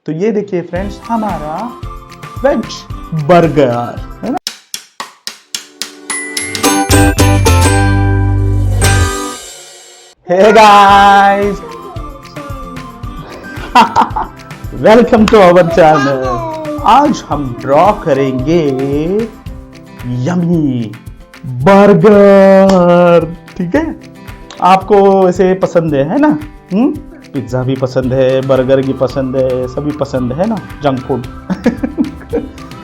तो ये देखिए फ्रेंड्स हमारा वेज बर्गर है ना। Hey guys, welcome to our channel. आज हम ड्रॉ करेंगे यमी बर्गर। ठीक है, आपको ऐसे पसंद है ना? पिज्ज़ा भी पसंद है, बर्गर भी पसंद है, सभी पसंद है ना, जंक फूड।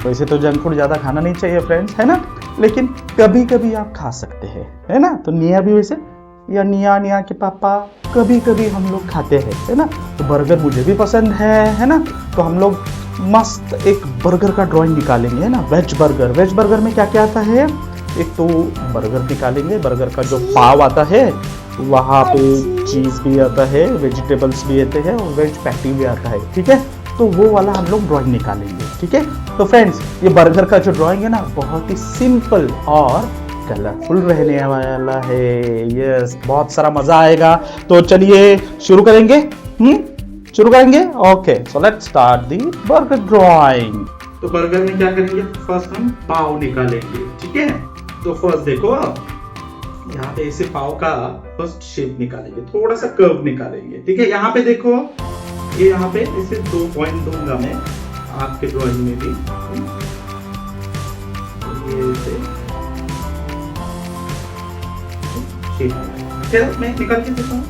वैसे तो जंक फूड ज़्यादा खाना नहीं चाहिए फ्रेंड्स, है ना, लेकिन कभी कभी आप खा सकते हैं, है ना। तो निया भी वैसे, या निया के पापा कभी कभी हम लोग खाते हैं, है ना। तो बर्गर मुझे भी पसंद है ना। तो हम लोग मस्त एक बर्गर का ड्राइंग निकालेंगे, है ना। वेज बर्गर में क्या क्या आता है? एक तो बर्गर निकालेंगे, बर्गर का जो पाव आता है, वहाँ पे चीज़ भी आता है, वेजिटेबल्स भी आते हैं और वेज पैटी भी आता है। ठीक है, तो वो वाला हम लोग ड्राइंग निकालेंगे। ठीक है, तो फ्रेंड्स ये बर्गर का जो ड्राइंग है ना, बहुत ही सिंपल और कलरफुल रहने वाला है। यस, बहुत सारा मजा आएगा। तो चलिए शुरू करेंगे। शुरू करेंगे। Okay, so let's start the burger drawing. तो बर्गर में क्या करेंगे? फर्स्ट हम पाव निकालेंगे। ठीक है, तो फर्स्ट देखो यहाँ पे ऐसे पाव का फर्स्ट शेप निकालेंगे, थोड़ा सा कर्व निकालेंगे। ठीक है, यहाँ पे देखो, ये यहाँ पे ऐसे 2 पॉइंट दूंगा मैं आपके ड्राइंग में भी। ये ऐसे शेप मैं निकाल के देता हूँ।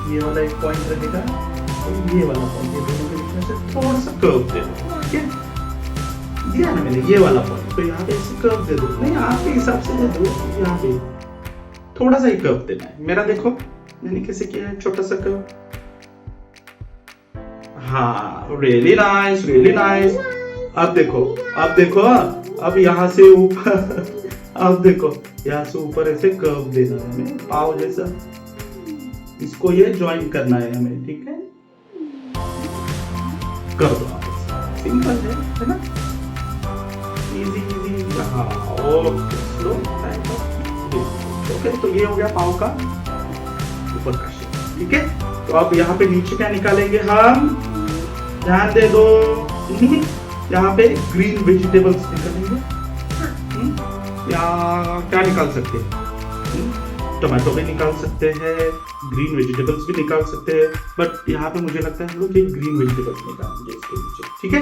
ये वाला एक पॉइंट रहेगा और ये वाला पॉइंट, ये दोनों के बीच में से थोड़ा सा कर्व दे दो। ठीक है, दिया ना मैंने ये वाला पॉइंट, तो यहाँ पे ऐसे कर्व दे दो। नहीं, आपके हिसाब से दे दो, यहाँ पे थोड़ा सा ही कर्व देना है। मेरा देखो मैंने कैसे किया है, छोटा सा कर्व। हाँ, रियली नाइस, रियली नाइस। अब देखो, अब यहाँ से ऊपर अब देखो यहाँ से ऊपर ऐसे कर्व देना है हमें, पाव जैसा। इसको ये ज्वाइन करना है हमें। ठीक है, कर दो आप, सिंपल है ना, इजी इजी। हाँ, ओके, स्लो टाइम। ओके, तो ये हो गया पाव का ऊपर का शेप। ठीक है, तो अब यहाँ पे नीचे क्या निकालेंगे हम? ध्यान दे दो, यहाँ पे ग्रीन वेजिटेबल्स निकालेंगे। या क्या निकाल सकते हैं? टमाटो भी निकाल सकते हैं, ग्रीन वेजिटेबल्स भी निकाल सकते हैं, बट यहाँ पे मुझे लगता है हम लोग ये ग्रीन वेजिटेबल्स निकालेंगे इसके नीचे। ठीक है,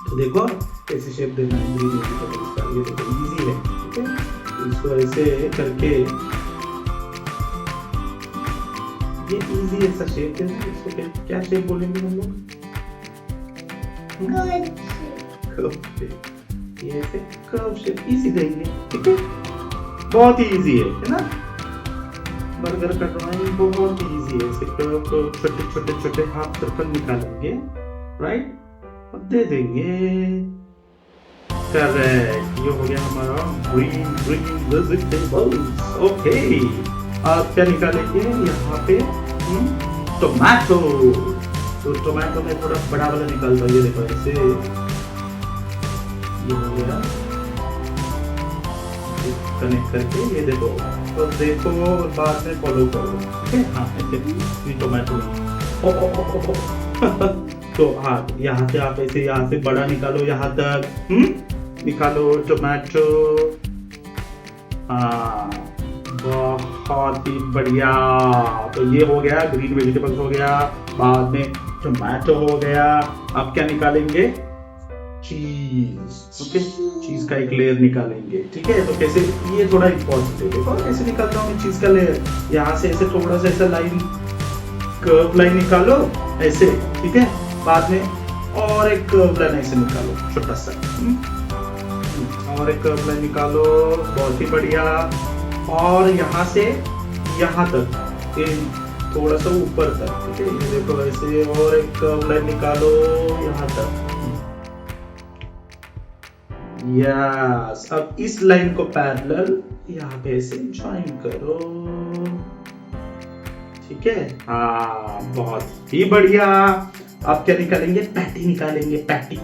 तो देखो कैसे शेप देना है ग्रीन वेजिटेबल्स का। ये देखो इजी है। ठीक है, इसको ऐसे करके ये इजी ऐसा शेप देना है। इसको क्या शेप बोलेंगे हम लोग? ये ऐसे कर्व शेप इजी देंगे। ठीक है, बहुत ही इजी है ना। बर्गर का ड्राइंग बहुत ही इजी है। ऐसे कर्व को छोटे छोटे हाफ सर्कल निकालेंगे, राइट, और दे देंगे। करेक्ट, ये हो गया हमारा ग्रीन वेजिटेबल्स। ओके, अब क्या निकालेंगे यहाँ पे? टोमेटो। तो टोमेटो में थोड़ा बड़ा वाला निकालता हूँ। ये देखो ऐसे, ये हो गया कनेक्ट करके। ये देखो, तो देखो बाद में फॉलो करो। ठीक है, हाँ ऐसे टोमेटो। तो हाँ, यहाँ से आप ऐसे यहाँ से बड़ा निकालो, यहाँ तक निकालो टोमेटो। हाँ, बहुत ही बढ़िया। तो ये हो गया ग्रीन वेजिटेबल्स हो गया, बाद में टोमेटो हो गया। अब क्या निकालेंगे? चीज। ओके, चीज का एक लेयर निकालेंगे। ठीक है, तो कैसे? ये थोड़ा इम्पोर्टेंट है। देखो कैसे निकालता हूँ मैं चीज का लेयर। यहाँ से ऐसे थोड़ा सा ऐसा लाइन, कर्व लाइन निकालो ऐसे। ठीक है, बाद में और एक कर्व लाइन ऐसे निकालो, छोटा सा। और एक कर्व लाइन निकालो, बहुत ही बढ़िया। और यहाँ से यहाँ तक थोड़ा सा ऊपर तक। ठीक है, ये देखो ऐसे, और एक कर्व लाइन निकालो यहाँ तक। यस, अब इस लाइन को पैरेलल यहाँ पे ऐसे ज्वाइन करो। ठीक है, हाँ, बहुत ही बढ़िया। अब क्या निकालेंगे? पैटी निकालेंगे। पैटी,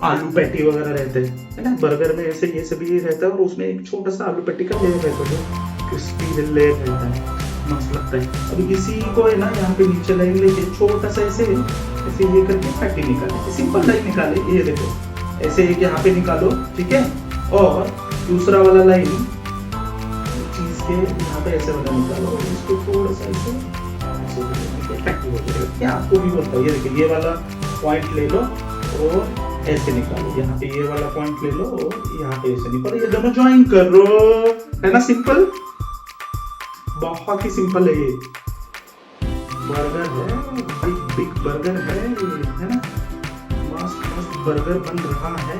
आलू पैटी वगैरह रहते हैं, है ना, बर्गर में ऐसे ये सभी रहता है, और उसमें एक छोटा सा आलू पैटी का लेयर रहता है, क्रिस्पी लेयर रहता है। मस्त लगता है। अभी इसी को है ना यहाँ पे नीचे लाइन लेके छोटा सा ऐसे ये करके पैटी निकाले, सिंपल लाइन निकाले, ये देखो ऐसे एक यहाँ पे निकालो, ठीक है। और दूसरा वाला लाइन चीज के यहाँ पे ऐसे वाला निकालो, इसको थोड़ा सा ऐसे पैटी हो जाएगा। क्या आपको भी बोलता है, ये देखिए ये वाला पॉइंट ले लो और ऐसे निकालो, यहाँ पे ये वाला पॉइंट ले लो और यहाँ पे ऐसे निकालो, ये दोनों ज्वाइन करो, है ना सिंपल, बहुत ही सिंपल है। ये बर्गर है, बिग बिग बर्गर है ना, मस्त मस्त बर्गर बन रहा है।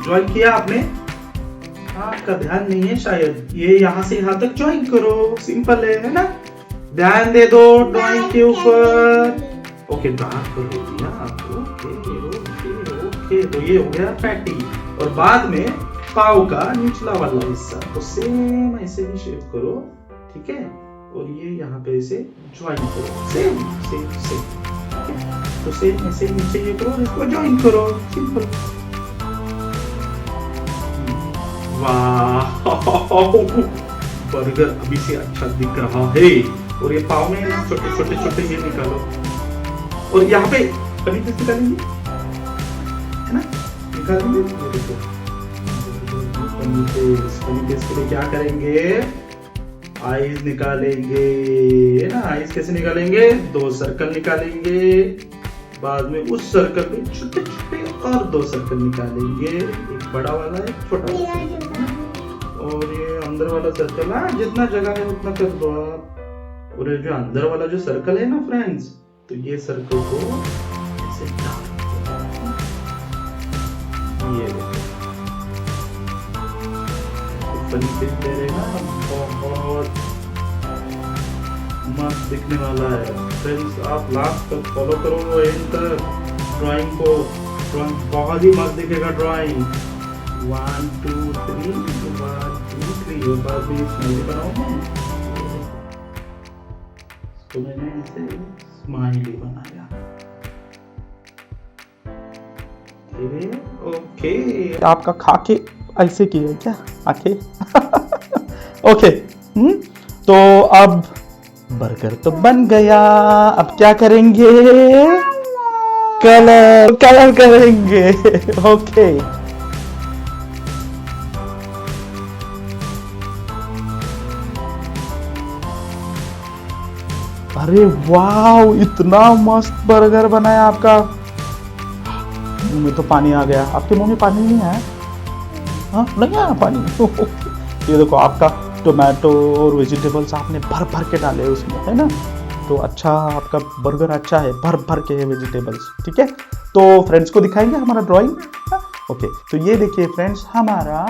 ज्वाइन किया आपने? आपका ध्यान नहीं है शायद, ये यहाँ से यहाँ तक ज्वाइन करो, सिंपल है ना। ध्यान दे दो ड्राइंग के ऊपर। ओके डार्क कर दिया, ओके ओके ओके, तो ये हो गया पैटी। और बाद में पाव का निचला वाला हिस्सा तो सेम ऐसे भी शेप करो, ठीक है। और ये यहाँ पे ऐसे ज्वाइन करो, सेम सेम सेम, तो सेम ऐसे नीचे ये करो, इसको ज्वाइन करो, सिंपल। वाह बर्गर अभी से अच्छा दिख रहा है। और ये पाव में छोटे छोटे छोटे ये निकालो, और यहाँ पे पनीर पेस्ट निकालेंगे, है ना, निकालेंगे। ये देखो पनीर पेस्ट के लिए क्या करेंगे, आइज निकालेंगे, है ना। आइज कैसे निकालेंगे, 2 सर्कल निकालेंगे, बाद में उस सर्कल पे छोटे छोटे और 2 सर्कल निकालेंगे, एक बड़ा वाला है छोटा वाला, और ये अंदर वाला सर्कल, हाँ जितना जगह है उतना कर दो आप। और ये जो अंदर वाला जो सर्कल है ना फ्रेंड्स, तो ये सर्कल को ऐसे डाल दो, ये देखो बहुत मस्त दिखने वाला है फ्रेंड्स। आप लास्ट तक फॉलो करो, एंड तक ड्राइंग को, ड्राइंग बहुत ही मस्त दिखेगा ड्राइंग। 1 2 3 1 2 3, और बाद में स्माइली बनाओ, तो मैंने इसे स्माइली बनाया, ओके। आपका खाके ऐसे किया क्या आके ओके। तो अब बर्गर तो बन गया, अब क्या करेंगे, कलर कलर करेंगे ओके। अरे वाह इतना मस्त बर्गर बनाया आपका, मुंह में तो पानी आ गया। आपके मुंह में पानी नहीं आया? हाँ नहीं आया पानी ये देखो आपका टोमेटो और वेजिटेबल्स आपने भर भर के डाले उसमें, है ना, तो अच्छा आपका बर्गर अच्छा है, भर भर के है वेजिटेबल्स, ठीक है। तो फ्रेंड्स को दिखाएंगे हमारा ड्राइंग, ओके। तो ये देखिए फ्रेंड्स हमारा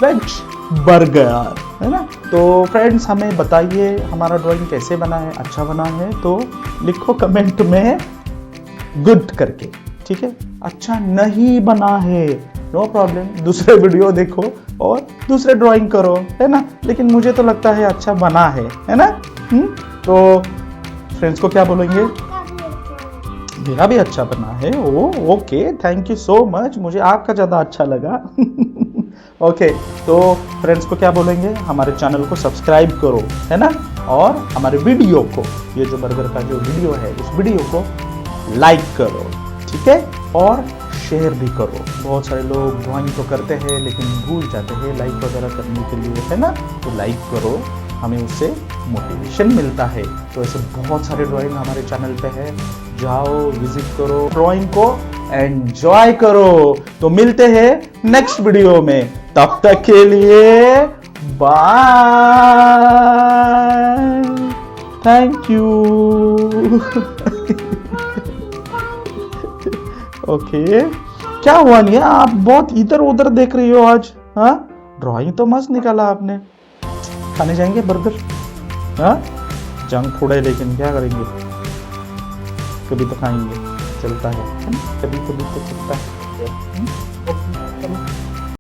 वेज बर्गर, है ना। तो फ्रेंड्स हमें बताइए हमारा ड्राइंग कैसे बना है, अच्छा बना है तो लिखो कमेंट में गुड करके, ठीक है। अच्छा नहीं बना है नो प्रॉब्लम, दूसरे वीडियो देखो और दूसरे ड्राइंग करो, है ना। लेकिन मुझे तो लगता है अच्छा बना है ना। तो फ्रेंड्स को क्या बोलेंगे, मेरा भी अच्छा बना है, oh okay thank you so much, मुझे आपका ज़्यादा अच्छा लगा ओके। तो फ्रेंड्स को क्या बोलेंगे, हमारे चैनल को सब्सक्राइब करो, है ना, और हमारे वीडियो को, ये जो बर्गर का जो वीडियो है उस वीडियो को लाइक करो, ठीक है, और शेयर भी करो। बहुत सारे लोग ड्राइंग तो करते हैं लेकिन भूल जाते हैं लाइक वगैरह करने के लिए, है ना। तो लाइक करो, हमें उससे मोटिवेशन मिलता है। तो ऐसे बहुत सारे ड्राइंग हमारे चैनल पे है, जाओ विजिट करो, ड्राइंग को एंजॉय करो। तो मिलते हैं नेक्स्ट वीडियो में, तब तक के लिए बाय, थैंक यू ओके। क्या हुआ नहीं, आप बहुत इधर उधर देख रही हो आज, हाँ ड्राइंग तो मस्त निकाला आपने। खाने जाएंगे बर्गर, हाँ जंक फूड है लेकिन क्या करेंगे, कभी तो खाएंगे, चलता है ना, कभी कभी तो चलता है।